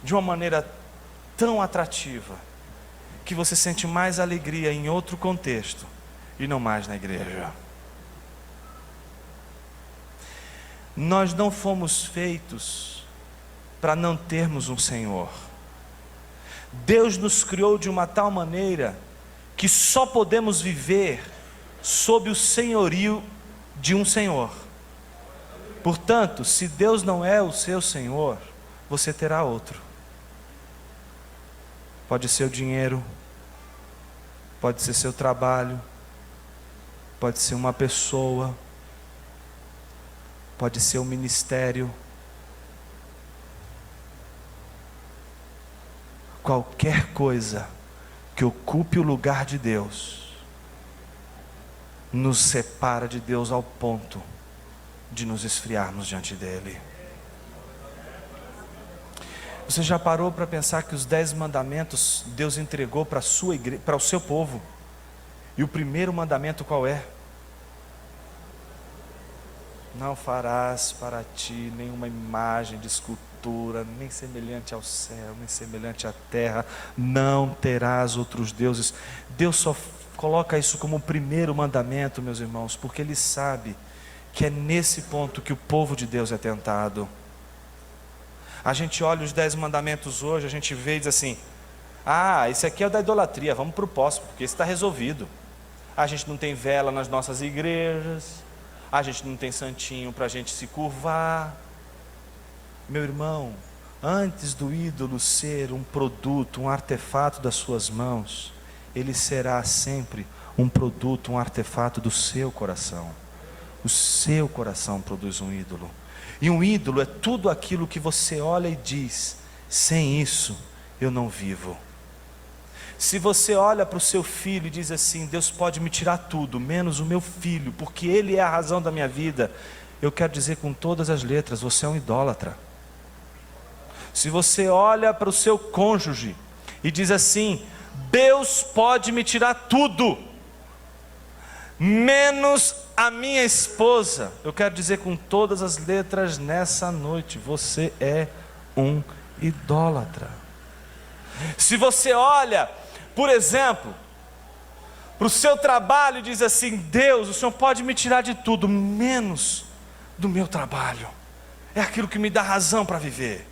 de uma maneira tão atrativa, que você sente mais alegria em outro contexto e não mais na igreja. Nós não fomos feitos para não termos um Senhor. Deus nos criou de uma tal maneira que só podemos viver sob o senhorio de um Senhor. Portanto, se Deus não é o seu Senhor, você terá outro. Pode ser o dinheiro, pode ser seu trabalho, pode ser uma pessoa, pode ser um ministério. Qualquer coisa que ocupe o lugar de Deus nos separa de Deus ao ponto de nos esfriarmos diante dele. Você já parou para pensar que os 10 mandamentos Deus entregou para a sua igreja, para o seu povo? E o primeiro mandamento qual é? Não farás para ti nenhuma imagem de escultura, nem semelhante ao céu, nem semelhante à terra. Não terás outros deuses. Deus só coloca isso como o primeiro mandamento, meus irmãos, porque Ele sabe que é nesse ponto que o povo de Deus é tentado. A gente olha os 10 mandamentos hoje, a gente vê e diz assim: ah, esse aqui é o da idolatria, vamos para o próximo, porque esse está resolvido. A gente não tem vela nas nossas igrejas, a gente não tem santinho para a gente se curvar. Meu irmão, antes do ídolo ser um produto, um artefato das suas mãos, ele será sempre um produto, um artefato do seu coração. O seu coração produz um ídolo. E um ídolo é tudo aquilo que você olha e diz: sem isso eu não vivo. Se você olha para o seu filho e diz assim: Deus pode me tirar tudo, menos o meu filho, porque ele é a razão da minha vida, eu quero dizer com todas as letras: você é um idólatra. Se você olha para o seu cônjuge e diz assim: Deus pode me tirar tudo, menos a minha esposa, eu quero dizer com todas as letras nessa noite: você é um idólatra. Se você olha, por exemplo, para o seu trabalho e diz assim: Deus, o Senhor pode me tirar de tudo, menos do meu trabalho, é aquilo que me dá razão para viver,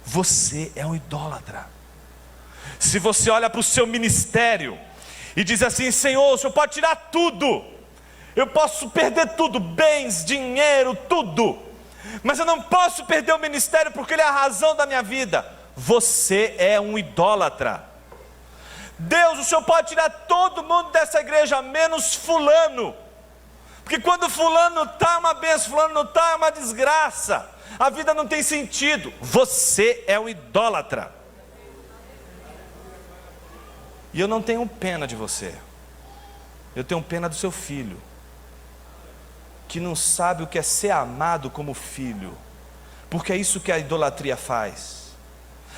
você é um idólatra. Se você olha para o seu ministério e diz assim: Senhor, o Senhor pode tirar tudo, eu posso perder tudo, bens, dinheiro, tudo, mas eu não posso perder o ministério porque ele é a razão da minha vida, você é um idólatra. Deus, o Senhor pode tirar todo mundo dessa igreja, menos fulano, porque quando fulano está é uma bênção, fulano não está é uma desgraça, a vida não tem sentido. Você é um idólatra. E eu não tenho pena de você, eu tenho pena do seu filho, que não sabe o que é ser amado como filho, porque é isso que a idolatria faz.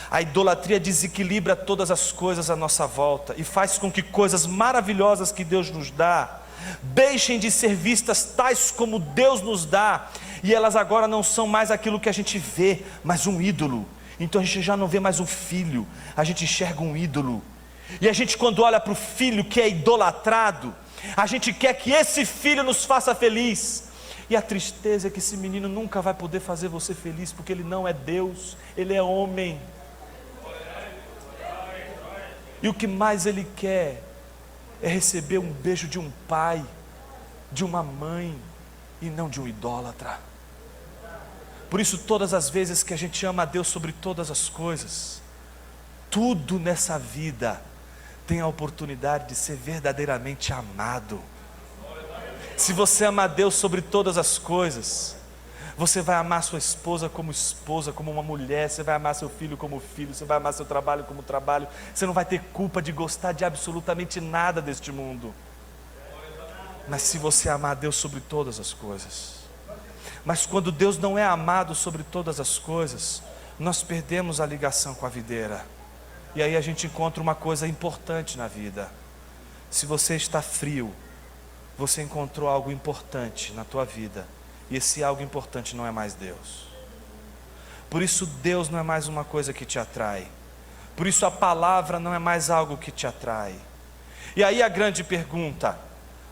A idolatria desequilibra todas as coisas à nossa volta e faz com que coisas maravilhosas que Deus nos dá deixem de ser vistas tais como Deus nos dá, e elas agora não são mais aquilo que a gente vê, mas um ídolo. Então a gente já não vê mais um filho, a gente enxerga um ídolo. E a gente, quando olha para o filho que é idolatrado, a gente quer que esse filho nos faça feliz. E a tristeza é que esse menino nunca vai poder fazer você feliz, porque ele não é Deus, ele é homem. E o que mais ele quer é receber um beijo de um pai, de uma mãe, e não de um idólatra. Por isso, todas as vezes que a gente ama a Deus sobre todas as coisas, tudo nessa vida tem a oportunidade de ser verdadeiramente amado. Se você ama a Deus sobre todas as coisas, você vai amar sua esposa, como uma mulher, você vai amar seu filho como filho, você vai amar seu trabalho como trabalho, você não vai ter culpa de gostar de absolutamente nada deste mundo. Mas se você amar a Deus sobre todas as coisas, mas quando Deus não é amado sobre todas as coisas, nós perdemos a ligação com a videira, e aí a gente encontra uma coisa importante na vida. Se você está frio, você encontrou algo importante na tua vida, e esse algo importante não é mais Deus. Por isso Deus não é mais uma coisa que te atrai, por isso a palavra não é mais algo que te atrai. E aí a grande pergunta: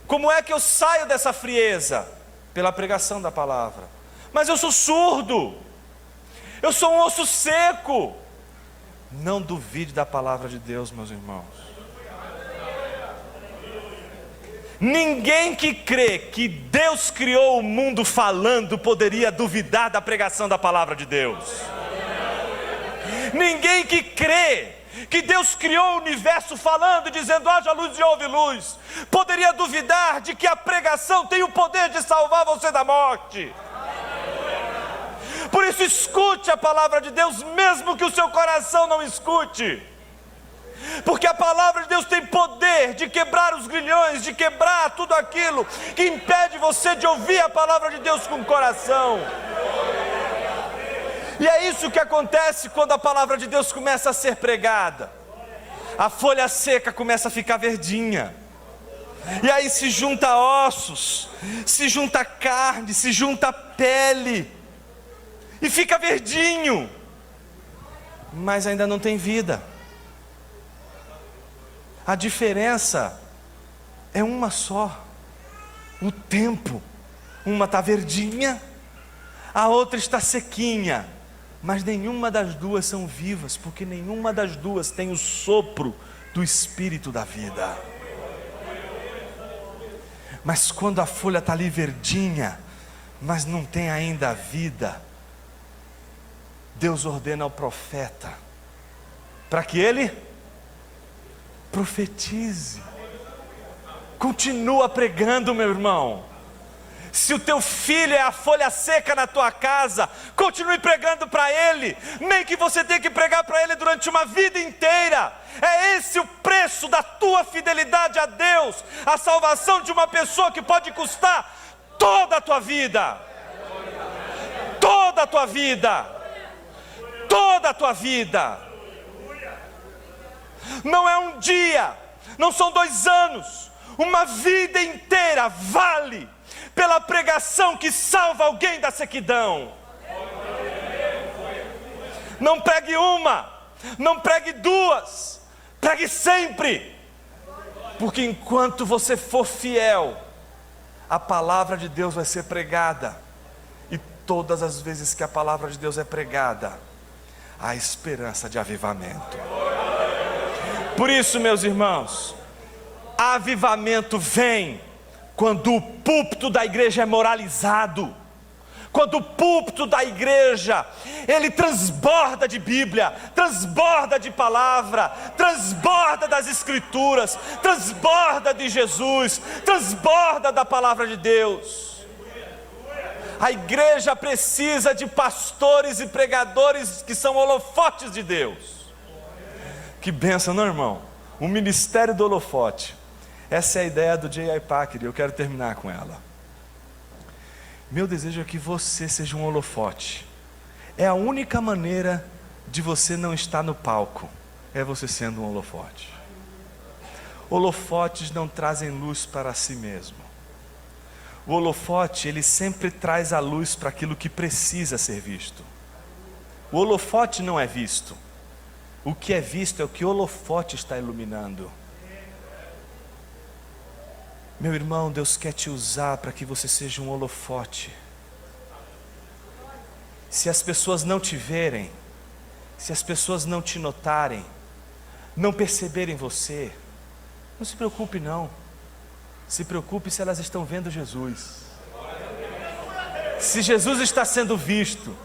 como é que eu saio dessa frieza? Pela pregação da palavra. Mas eu sou surdo, eu sou um osso seco. Não duvide da palavra de Deus, meus irmãos. Ninguém que crê que Deus criou o mundo falando poderia duvidar da pregação da palavra de Deus. Ninguém que crê que Deus criou o universo falando, dizendo haja luz e houve luz, poderia duvidar de que a pregação tem o poder de salvar você da morte. Por isso escute a palavra de Deus, mesmo que o seu coração não escute, porque a palavra de Deus tem poder de quebrar os grilhões, de quebrar tudo aquilo que impede você de ouvir a palavra de Deus com o coração. E é isso que acontece quando a palavra de Deus começa a ser pregada. A folha seca começa a ficar verdinha, e aí se junta ossos, se junta carne, se junta pele, e fica verdinho, mas ainda não tem vida. A diferença é uma só: o tempo. Uma está verdinha, a outra está sequinha, mas nenhuma das duas são vivas, porque nenhuma das duas tem o sopro do Espírito da vida. Mas quando a folha está ali verdinha, mas não tem ainda a vida, Deus ordena ao profeta para que ele profetize. Continua pregando, meu irmão. Se o teu filho é a folha seca na tua casa, continue pregando para ele, nem que você tenha que pregar para ele durante uma vida inteira. É esse o preço da tua fidelidade a Deus, a salvação de uma pessoa que pode custar toda a tua vida. Toda a tua vida. Toda a tua vida. Não é um dia, não são 2 anos, uma vida inteira vale pela pregação que salva alguém da sequidão. Não pregue uma, não pregue 2, pregue sempre, porque enquanto você for fiel, a palavra de Deus vai ser pregada, e todas as vezes que a palavra de Deus é pregada, há esperança de avivamento. Por isso, meus irmãos, avivamento vem quando o púlpito da igreja é moralizado, quando o púlpito da igreja, ele transborda de Bíblia, transborda de palavra, transborda das Escrituras, transborda de Jesus, transborda da palavra de Deus. A igreja precisa de pastores e pregadores que são holofotes de Deus. Que bênção, não, irmão? O ministério do holofote. Essa é a ideia do J.I. Packer, e eu quero terminar com ela. Meu desejo é que você seja um holofote. É a única maneira de você não estar no palco, é você sendo um holofote. Holofotes não trazem luz para si mesmo. O holofote, ele sempre traz a luz para aquilo que precisa ser visto. O holofote não é visto. O que é visto é o que o holofote está iluminando. Meu irmão, Deus quer te usar para que você seja um holofote. Se as pessoas não te verem, se as pessoas não te notarem, não perceberem você, Não se preocupe não. Se preocupe se elas estão vendo Jesus. Se Jesus está sendo visto,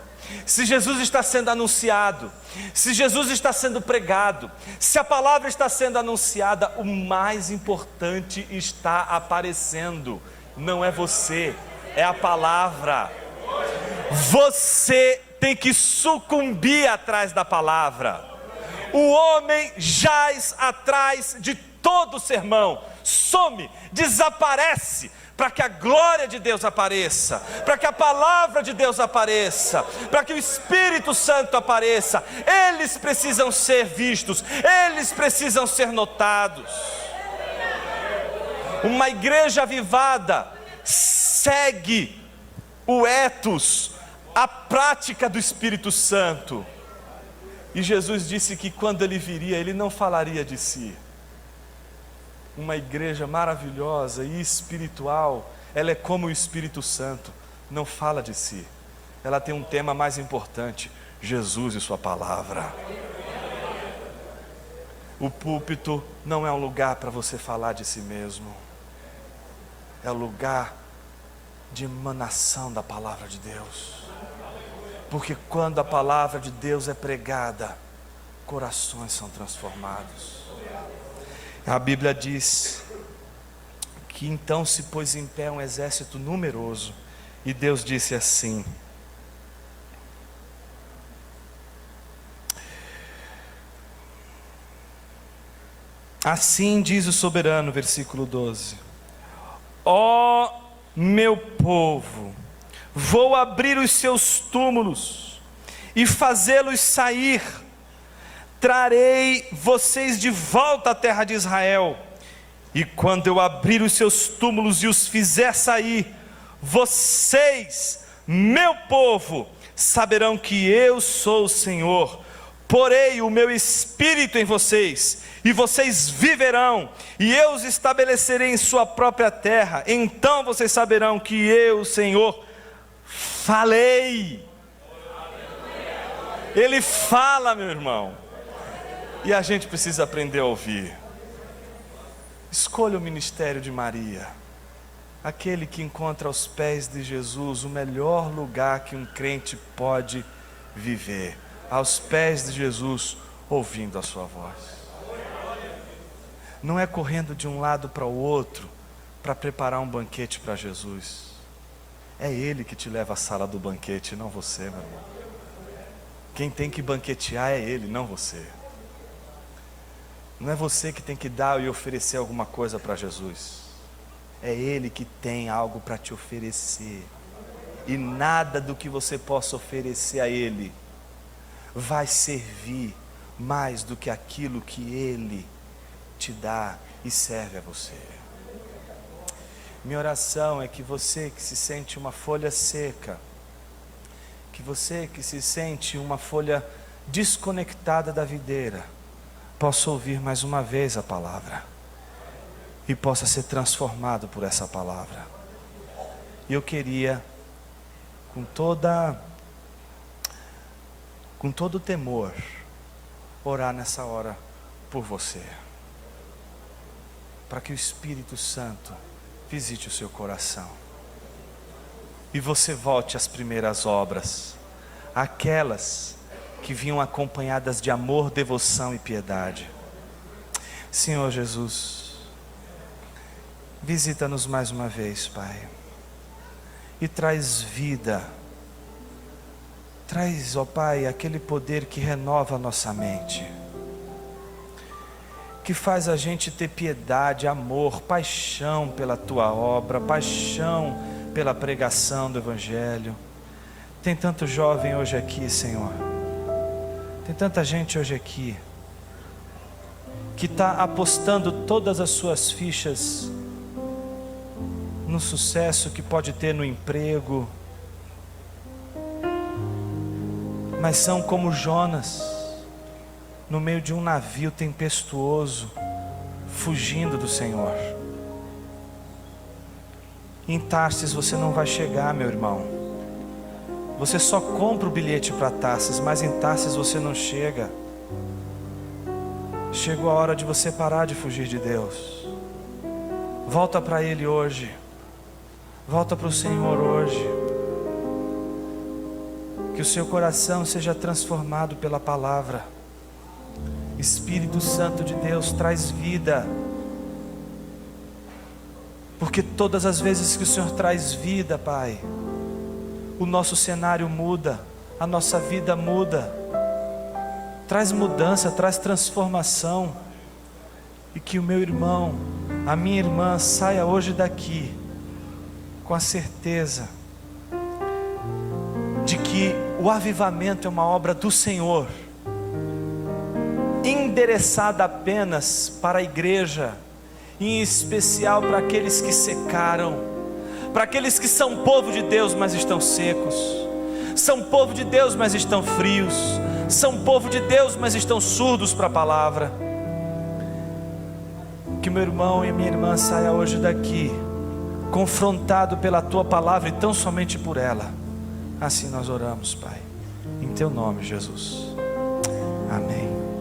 se Jesus está sendo anunciado, se Jesus está sendo pregado, se a palavra está sendo anunciada, o mais importante está aparecendo. Não é você, é a palavra. Você tem que sucumbir atrás da palavra. O homem jaz atrás de todo sermão, some, desaparece, para que a glória de Deus apareça, para que a palavra de Deus apareça, para que o Espírito Santo apareça. Eles precisam ser vistos, eles precisam ser notados. Uma igreja avivada segue o ethos, a prática do Espírito Santo. E Jesus disse que quando ele viria, ele não falaria de si. Uma igreja maravilhosa e espiritual, ela é como o Espírito Santo, não fala de si. Ela tem um tema mais importante: Jesus e sua palavra. O púlpito não é um lugar para você falar de si mesmo. É o lugar de emanação da palavra de Deus. Porque quando a palavra de Deus é pregada, corações são transformados. A Bíblia diz que então se pôs em pé um exército numeroso, e Deus disse assim: assim diz o soberano, versículo 12: ó meu povo, vou abrir os seus túmulos e fazê-los sair. Trarei vocês de volta à terra de Israel. E quando eu abrir os seus túmulos e os fizer sair, vocês, meu povo, saberão que eu sou o Senhor. Porei o meu espírito em vocês, e vocês viverão, e eu os estabelecerei em sua própria terra. Então vocês saberão que eu, Senhor, falei. Ele fala, meu irmão. E a gente precisa aprender a ouvir. Escolha o ministério de Maria, aquele que encontra aos pés de Jesus o melhor lugar que um crente pode viver, aos pés de Jesus, ouvindo a sua voz. Não é correndo de um lado para o outro para preparar um banquete para Jesus. É Ele que te leva à sala do banquete, não você, meu irmão. Quem tem que banquetear é Ele, não você. Não é você que tem que dar e oferecer alguma coisa para Jesus. É Ele que tem algo para te oferecer. E nada do que você possa oferecer a Ele vai servir mais do que aquilo que Ele te dá e serve a você. Minha oração é que você que se sente uma folha seca, que você que se sente uma folha desconectada da videira, possa ouvir mais uma vez a palavra e possa ser transformado por essa palavra. E eu queria, com todo temor, orar nessa hora por você, para que o Espírito Santo visite o seu coração e você volte às primeiras obras, aquelas que vinham acompanhadas de amor, devoção e piedade. Senhor Jesus, visita-nos mais uma vez, Pai, e traz vida, traz, ó Pai, aquele poder que renova a nossa mente, que faz a gente ter piedade, amor, paixão pela Tua obra, paixão pela pregação do Evangelho. Tem tanto jovem hoje aqui, Senhor, tem tanta gente hoje aqui que está apostando todas as suas fichas no sucesso que pode ter no emprego, mas são como Jonas, no meio de um navio tempestuoso, fugindo do Senhor. Em Tarsis você não vai chegar, meu irmão. Você só compra o bilhete para Tarsis, mas em Tarsis você não chega. Chegou a hora de você parar de fugir de Deus. Volta para Ele hoje. Volta para o Senhor hoje. Que o seu coração seja transformado pela palavra. Espírito Santo de Deus, traz vida. Porque todas as vezes que o Senhor traz vida, Pai, o nosso cenário muda, a nossa vida muda. Traz mudança, traz transformação. E que o meu irmão, a minha irmã saia hoje daqui com a certeza de que o avivamento é uma obra do Senhor, endereçada apenas para a igreja, em especial para aqueles que secaram, para aqueles que são povo de Deus, mas estão secos, são povo de Deus, mas estão frios, são povo de Deus, mas estão surdos para a palavra. Que meu irmão e minha irmã saia hoje daqui confrontado pela tua palavra e tão somente por ela. Assim nós oramos, Pai, em teu nome, Jesus. Amém.